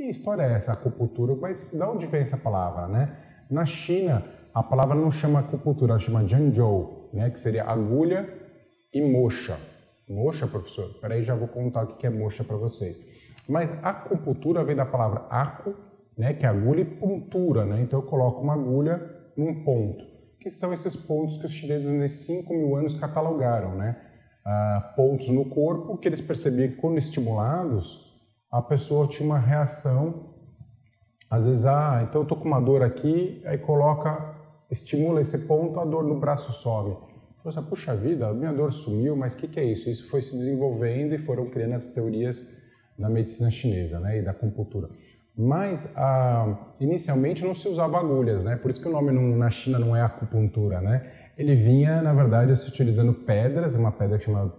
que história é essa, acupuntura? Mas de onde vem essa palavra, né? Na China, a palavra não chama acupuntura, ela chama Zhenzhou, né? Que seria agulha e moxa. Moxa, professor? Peraí, já vou contar o que é moxa para vocês. Mas acupuntura vem da palavra acu, né? Que é agulha, e puntura, né? Então eu coloco uma agulha num ponto, que são esses pontos que os chineses nesses 5.000 anos catalogaram, né? Pontos no corpo que eles percebiam que quando estimulados, a pessoa tinha uma reação, às vezes, então eu tô com uma dor aqui, aí estimula esse ponto, a dor no braço some. Você fala, puxa vida, a minha dor sumiu, mas o que é isso? Isso foi se desenvolvendo e foram criando as teorias da medicina chinesa, né, e da acupuntura. Mas, inicialmente, não se usava agulhas, né? Por isso que o nome na China não é acupuntura, né? Ele vinha, na verdade, se utilizando pedras, uma pedra que chama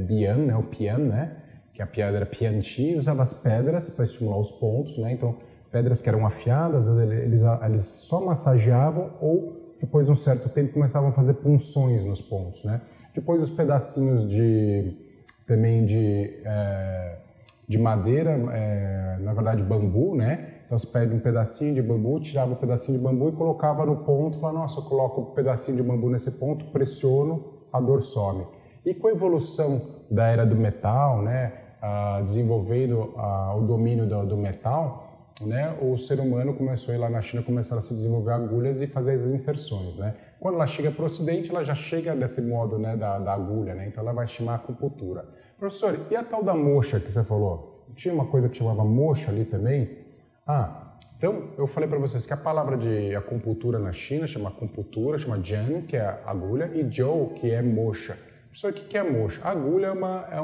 bian, né? O pian, né? Que a pedra pianchi, usava as pedras para estimular os pontos, né? Então, pedras que eram afiadas, eles só massageavam ou, depois de um certo tempo, começavam a fazer punções nos pontos, né? Depois, os pedacinhos de madeira, na verdade bambu, né? Então você pega um pedacinho de bambu, tirava um pedacinho de bambu e colocava no ponto, falava, nossa, eu coloco um pedacinho de bambu nesse ponto, pressiono, a dor some. E com a evolução da era do metal, né? Desenvolvendo o domínio do metal, né? O ser humano começou, lá na China, começaram a se desenvolver agulhas e fazer as inserções, né? Quando ela chega para o Ocidente, ela já chega desse modo, né, da agulha, né? Então ela vai chamar acupuntura. Professor, e a tal da moxa que você falou? Tinha uma coisa que chamava moxa ali também? Então eu falei para vocês que a palavra de acupuntura na China chama acupuntura, chama Zhen, que é agulha, e Zhou, que é moxa. Professor, o que é moxa? A agulha é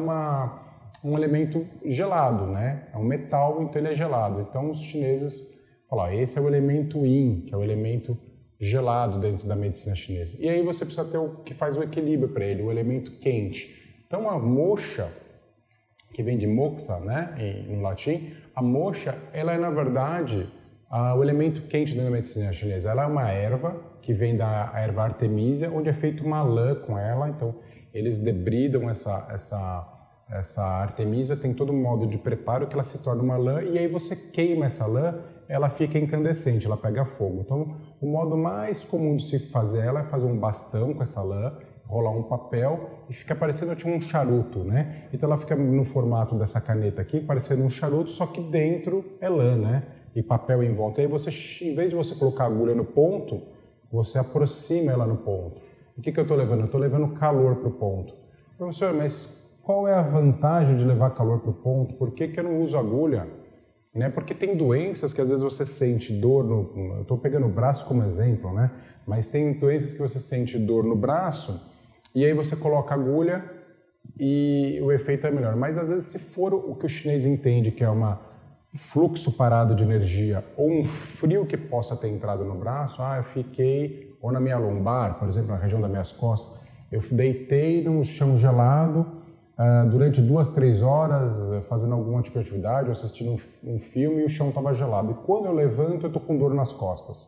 um elemento gelado, né? É um metal, então ele é gelado. Então os chineses falaram, esse é o elemento Yin, que é o elemento gelado dentro da medicina chinesa. E aí você precisa ter o que faz o equilíbrio para ele, o elemento quente. Então a moxa, que vem de moxa, né, no latim, a moxa, ela é na verdade o elemento quente da medicina chinesa. Ela é uma erva que vem da erva artemisia, onde é feita uma lã com ela. Então eles debridam essa artemisia, tem todo um modo de preparo que ela se torna uma lã, e aí você queima essa lã, ela fica incandescente, ela pega fogo. Então o modo mais comum de se fazer ela é fazer um bastão com essa lã, rolar um papel e fica parecendo tipo um charuto, né? Então ela fica no formato dessa caneta aqui, parecendo um charuto, só que dentro é lã, né? E papel em volta. E aí você, em vez de você colocar a agulha no ponto, você aproxima ela no ponto. O que eu estou levando? Eu estou levando calor para o ponto. Professor, mas qual é a vantagem de levar calor para o ponto? Por que eu não uso agulha? Né? Porque tem doenças que às vezes você sente dor eu estou pegando o braço como exemplo, né? Mas tem doenças que você sente dor no braço e aí você coloca agulha e o efeito é melhor. Mas às vezes se for o que o chinês entende que é um fluxo parado de energia ou um frio que possa ter entrado no braço, eu fiquei, ou na minha lombar, por exemplo, na região das minhas costas, eu deitei no chão gelado durante 2, 3 horas fazendo alguma tipo de atividade, ou assistindo um filme e o chão estava gelado. E quando eu levanto, eu estou com dor nas costas.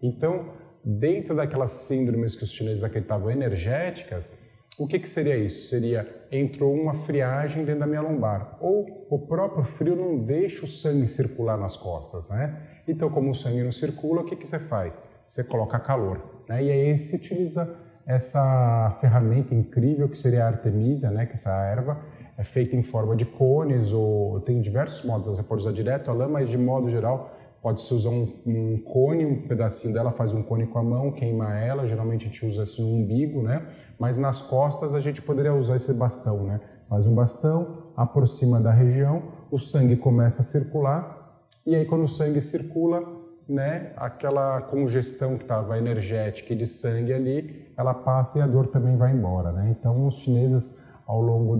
Então, dentro daquelas síndromes que os chineses acreditavam energéticas, o que seria isso? Seria, entrou uma friagem dentro da minha lombar, ou o próprio frio não deixa o sangue circular nas costas, né? Então, como o sangue não circula, o que você faz? Você coloca calor, né? E aí se utiliza essa ferramenta incrível que seria a artemisia, né? Que essa erva é feita em forma de cones, ou tem diversos modos, você pode usar direto a lã, mas de modo geral pode-se usar um cone, um pedacinho dela, faz um cone com a mão, queima ela, geralmente a gente usa assim no umbigo, né? Mas nas costas a gente poderia usar esse bastão, né? Faz um bastão, aproxima da região, o sangue começa a circular, e aí quando o sangue circula, né, aquela congestão que estava energética e de sangue ali, ela passa e a dor também vai embora, né? Então os chineses ao longo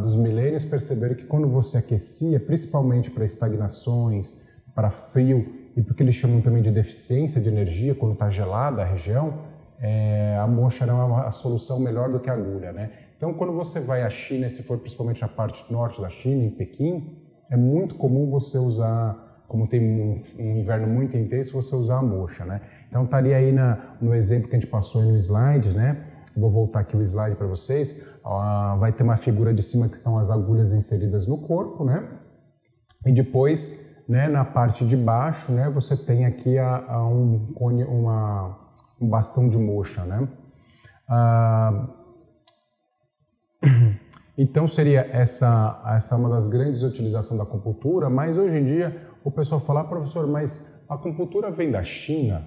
dos milênios perceberam que quando você aquecia, principalmente para estagnações, para frio, e porque eles chamam também de deficiência de energia, quando está gelada a região, a moxa era a solução melhor do que a agulha, né? Então, quando você vai à China, se for principalmente na parte norte da China, em Pequim, é muito comum você usar, como tem um inverno muito intenso, você usar a moxa, né? Então, estaria aí no exemplo que a gente passou aí no slide, né? Vou voltar aqui o slide para vocês. Vai ter uma figura de cima que são as agulhas inseridas no corpo, né? E depois né, na parte de baixo, né, você tem aqui um bastão de moxa, né? Então seria essa uma das grandes utilizações da acupuntura, mas hoje em dia o pessoal fala, professor, mas a acupuntura vem da China,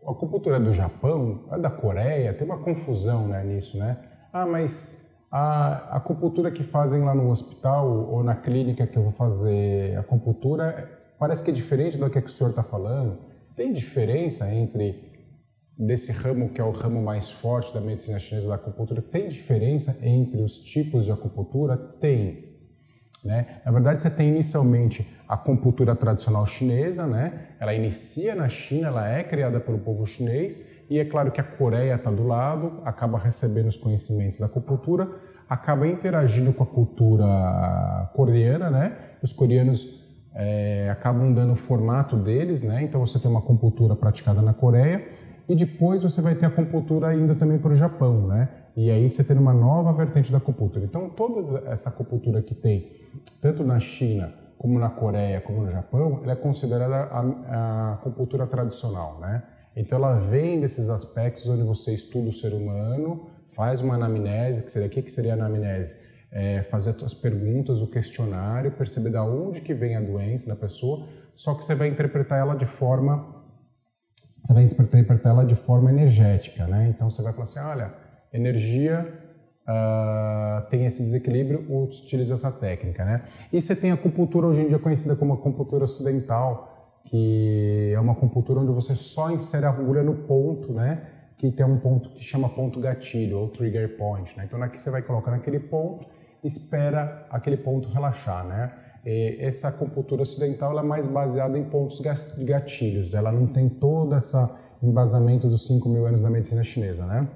a acupuntura é do Japão, é da Coreia, tem uma confusão, né, nisso, né? Ah, mas a acupuntura que fazem lá no hospital ou na clínica que eu vou fazer acupuntura parece que é diferente do que o senhor está falando. Tem diferença entre desse ramo que é o ramo mais forte da medicina chinesa da acupuntura? Tem diferença entre os tipos de acupuntura? Tem. Né? Na verdade, você tem inicialmente a acupuntura tradicional chinesa, né? Ela inicia na China, ela é criada pelo povo chinês, e é claro que a Coreia está do lado, acaba recebendo os conhecimentos da acupuntura, acaba interagindo com a cultura coreana, né? Os coreanos acabam dando o formato deles, né? Então você tem uma acupuntura praticada na Coreia, e depois você vai ter a acupuntura indo também para o Japão, né? E aí você tem uma nova vertente da acupuntura. Então toda essa acupuntura que tem, tanto na China, como na Coreia, como no Japão, ela é considerada a acupuntura tradicional, né? Então ela vem desses aspectos onde você estuda o ser humano, faz uma anamnese, o que seria a anamnese? Fazer as perguntas, o questionário, perceber de onde que vem a doença da pessoa, só que você vai interpretar ela de forma energética, né? Então você vai falar assim, olha, energia tem esse desequilíbrio, utiliza essa técnica, né? E você tem a acupuntura hoje em dia conhecida como acupuntura ocidental, que é uma acupuntura onde você só insere a agulha no ponto, né? Que tem um ponto que chama ponto gatilho, ou trigger point, né? Então aqui você vai colocar naquele ponto, espera aquele ponto relaxar, né? E essa acupuntura ocidental ela é mais baseada em pontos de gatilhos, ela não tem todo esse embasamento dos 5.000 anos da medicina chinesa, né?